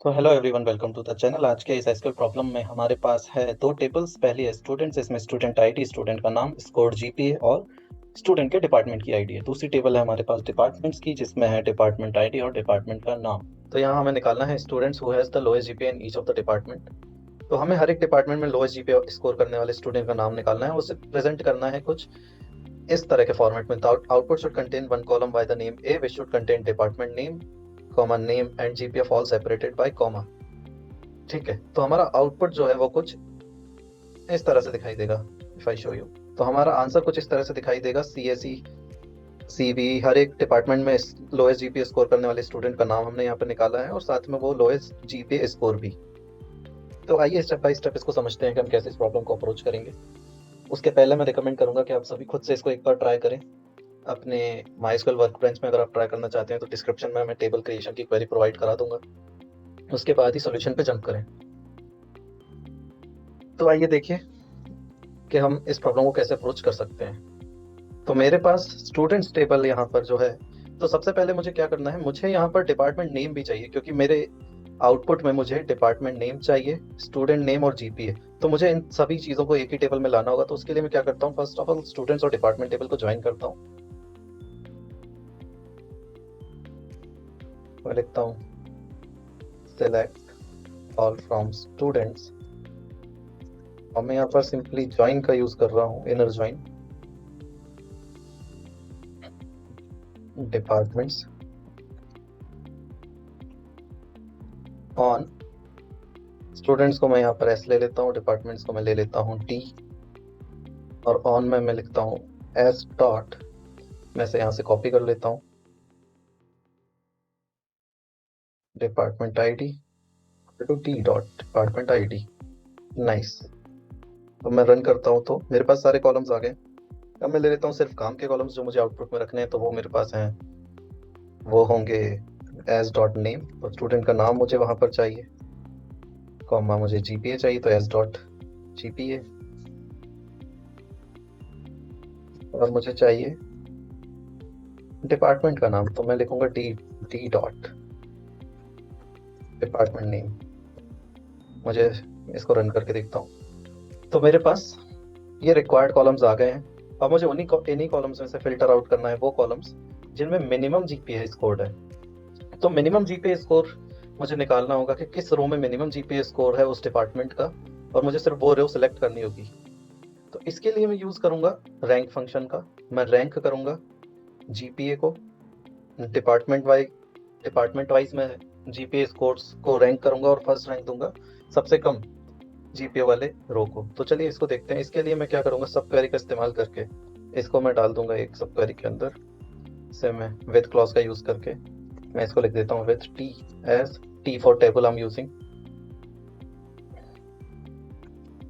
तो hello everyone, welcome to the channel. आज के इस एसक्यूएल प्रॉब्लम में हमारे पास है दो टेबल्स। पहली है स्टूडेंट्स, इसमें स्टूडेंट आईडी, स्टूडेंट का नाम, स्कोर, जीपीए और स्टूडेंट के डिपार्टमेंट की आईडी है। दूसरी टेबल है हमारे पास डिपार्टमेंट्स की, जिसमें है डिपार्टमेंट आईडी और डिपार्टमेंट का नाम। तो यहाँ हमें निकालना है students who has the lowest GPA in each of the department. तो हमें हर एक डिपार्टमेंट में लोएस्ट जीपीए स्कोर करने वाले स्टूडेंट का नाम निकालना है, उसे प्रेजेंट करना है कुछ इस तरह के फॉर्मेट में। Output should contain one column by the name A, which should contain department name, comma name and GPA all separated by comma. ठीक है, तो हमारा आउटपुट जो है वो कुछ इस तरह से दिखाई देगा। इफ आई शो यू, तो हमारा आंसर कुछ इस तरह से दिखाई देगा। C S C C B, हर एक डिपार्टमेंट में लोएस्ट जीपीए स्कोर करने वाले स्टूडेंट का नाम हमने यहाँ पर निकाला है और साथ में वो लोएस्ट जीपीए स्कोर भी। तो आइए स्टेप बाय स्टेप इसको समझते हैं कि हम कैसे इस प्रॉब्लम को अप्रोच करेंगे। उसके पहले मैं रिकमेंड करूंगा कि आप सभी खुद से इसको एक बार ट्राई करें अपने माइस्क्वेल वर्क बेंच में। अगर आप ट्राई करना चाहते हैं तो डिस्क्रिप्शन में मैं टेबल क्रिएशन की क्वेरी प्रोवाइड करा दूंगा, उसके बाद ही सोल्यूशन पे जंप करें। तो आइए देखिए कि हम इस प्रॉब्लम को कैसे अप्रोच कर सकते हैं। तो मेरे पास स्टूडेंट्स टेबल यहाँ पर जो है, तो सबसे पहले मुझे क्या करना है, मुझे यहाँ पर डिपार्टमेंट नेम भी चाहिए, क्योंकि मेरे आउटपुट में मुझे डिपार्टमेंट नेम चाहिए, स्टूडेंट नेम और जीपीए। तो मुझे इन सभी चीज़ों को एक ही टेबल में लाना होगा। तो उसके लिए मैं क्या करता हूँ, फर्स्ट ऑफ ऑल स्टूडेंट्स और डिपार्टमेंट टेबल को ज्वाइन करता हूँ। मैं लिखता हूँ सेलेक्ट ऑल फ्रॉम स्टूडेंट्स, और मैं यहाँ पर सिंपली ज्वाइन का यूज कर रहा हूँ, inner join departments on. Students को मैं यहाँ पर एस ले लेता हूँ, डिपार्टमेंट्स को मैं ले लेता हूँ टी, और ऑन में मैं लिखता हूँ एस डॉट, मैं से यहाँ से कॉपी कर लेता हूँ department ID to T dot department ID. Nice. तो मैं रन करता हूँ तो मेरे पास सारे कॉलम्स आ गए। अब मैं ले लेता हूँ सिर्फ काम के कॉलम्स जो मुझे आउटपुट में रखने हैं, तो वो मेरे पास हैं, वो होंगे एस डॉट नेम, तो स्टूडेंट का नाम मुझे वहाँ पर चाहिए, कॉमा मुझे जीपीए चाहिए तो एस डॉट जीपीए, और मुझे चाहिए डिपार्टमेंट का नाम, तो मैं लिखूंगा D D dot department name. मुझे इसको रन करके देखता हूँ, तो मेरे पास ये रिक्वायर्ड कॉलम्स आ गए हैं। अब मुझे इन्हीं कॉलम्स में से फिल्टर आउट करना है वो कॉलम्स जिनमें मिनिमम जीपीए स्कोर है। तो मिनिमम जीपीए स्कोर मुझे निकालना होगा कि किस रो में मिनिमम जीपीए स्कोर है उस डिपार्टमेंट का, और मुझे सिर्फ वो रो सिलेक्ट करनी होगी। तो इसके लिए मैं यूज़ करूँगा रैंक फंक्शन का। मैं रैंक करूँगा जीपीए को डिपार्टमेंट वाइज मैं जीपीए स्कोर्स को रैंक करूँगा और फर्स्ट रैंक दूंगा सबसे कम जीपीए वाले रो को। तो चलिए इसको देखते हैं। इसके लिए मैं क्या करूँगा, सब क्वेरी का इस्तेमाल करके इसको मैं डाल दूंगा एक सब क्वेरी के अंदर से। मैं विथ क्लॉज का यूज़ करके मैं इसको लिख देता हूँ with T, as T for table I am using.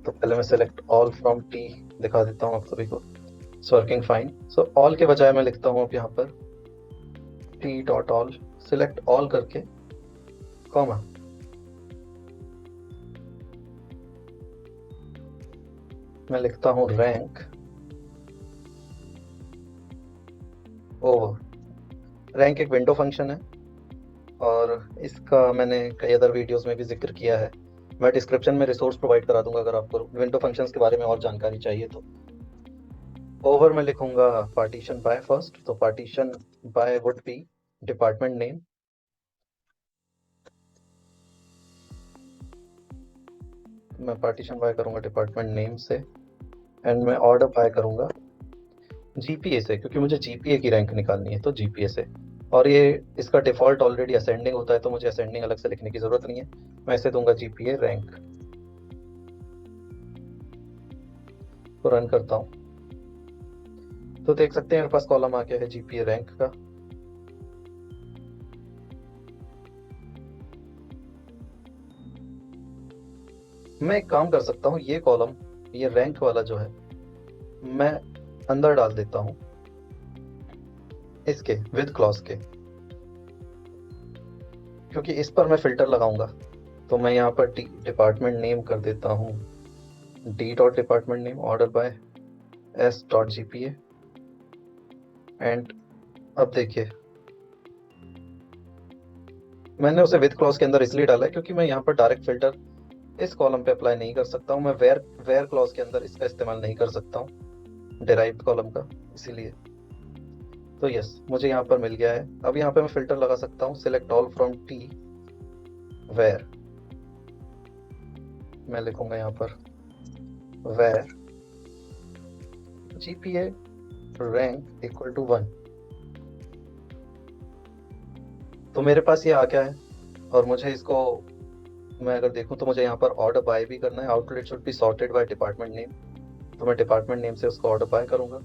तो पहले मैं सेलेक्ट ऑल फ्रॉम टी दिखा देता हूँ आप सभी को, it's working fine. So all के बजाय मैं लिखता हूँ अब यहाँ पर T dot all, select all करके कॉमा, मैं लिखता हूँ रैंक ओवर। रैंक एक विंडो फंक्शन है और इसका मैंने कई अदर वीडियोस में भी जिक्र किया है। मैं डिस्क्रिप्शन में रिसोर्स प्रोवाइड करा दूंगा अगर आपको विंडो फंक्शंस के बारे में और जानकारी चाहिए तो। ओवर में लिखूंगा पार्टीशन बाय फर्स्ट, तो partition by would be department name, मैं पार्टीशन बाय करूंगा डिपार्टमेंट नेम से, एंड मैं ऑर्डर बाय करूंगा जीपीए से, क्योंकि मुझे जीपीए की रैंक निकालनी है तो जीपीए से। और ये इसका डिफॉल्ट ऑलरेडी असेंडिंग होता है, तो मुझे असेंडिंग अलग से लिखने की जरूरत नहीं है। मैं इसे दूंगा जीपीए रैंक, तो रन करता हूँ तो देख सकते हैं मेरे पास कॉलम आ गया है जीपीए रैंक का। मैं एक काम कर सकता हूँ, ये कॉलम, ये रैंक वाला जो है, मैं अंदर डाल देता हूँ इसके विद क्लॉज के, क्योंकि इस पर मैं फिल्टर लगाऊंगा। तो मैं यहाँ पर डिपार्टमेंट नेम कर देता हूँ D dot department name, order by S dot GPA. And अब देखिए मैंने उसे विद क्लॉज के अंदर इसलिए डाला है क्योंकि मैं यहाँ पर डायरेक्ट फिल्टर इस कॉलम पे अप्लाई नहीं कर सकता हूँ। मैं वेयर वेयर क्लॉज के अंदर इसका इस्तेमाल नहीं कर सकता हूँ डिराइव्ड कॉलम का, इसीलिए। तो यस, मुझे यहाँ पर मिल गया है। अब यहाँ पे मैं फिल्टर लगा सकता हूँ, select all from T where. मैं लिखूंगा यहाँ पर where GPA rank equal to 1। तो मेरे पास ये आ गया है। और मुझे इसको, मैं अगर देखूं तो मुझे यहाँ पर ऑर्डर बाय भी करना है। Outlet should be sorted by department name. तो मैं डिपार्टमेंट नेम से उसको ऑर्डर बाय करूंगा।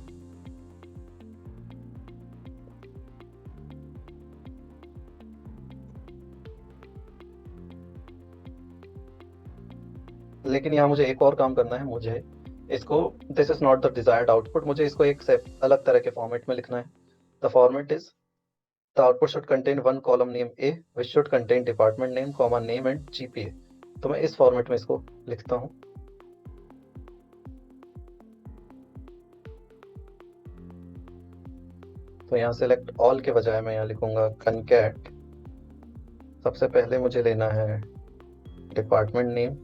लेकिन यहाँ मुझे एक और काम करना है। मुझे इसको, this is not the desired output, मुझे इसको एक से अलग तरह के फॉर्मेट में लिखना है। The format is, the output should contain one column name A which should contain department name comma name and GPA. तो मैं इस फॉर्मेट में इसको लिखता हूँ। तो यहाँ सेलेक्ट ऑल के बजाय मैं यहाँ लिखूंगा कनकैट। सबसे पहले मुझे लेना है डिपार्टमेंट नेम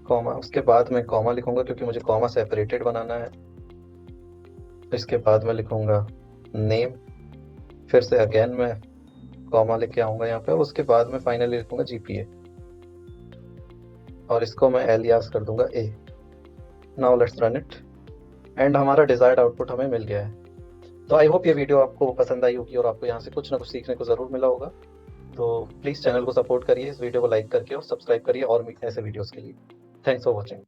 कॉमा, उसके बाद मैं कॉमा लिखूंगा क्योंकि मुझे कॉमा सेपरेटेड बनाना है। इसके बाद मैं लिखूंगा नेम, फिर से अगेन मैं कॉमा लेके आऊंगा यहाँ पे, और उसके बाद मैं फाइनली लिखूंगा जीपीए, और इसको मैं एलियास कर दूंगा A. Now let's run it, and हमारा डिजायर्ड आउटपुट हमें मिल गया है। तो आई होप ये वीडियो आपको पसंद आई होगी और आपको यहाँ से कुछ ना कुछ सीखने को जरूर मिला होगा। तो प्लीज़ चैनल को सपोर्ट करिए, इस वीडियो को लाइक करके और सब्सक्राइब करिए और भी ऐसे वीडियोस के लिए। Thanks for watching.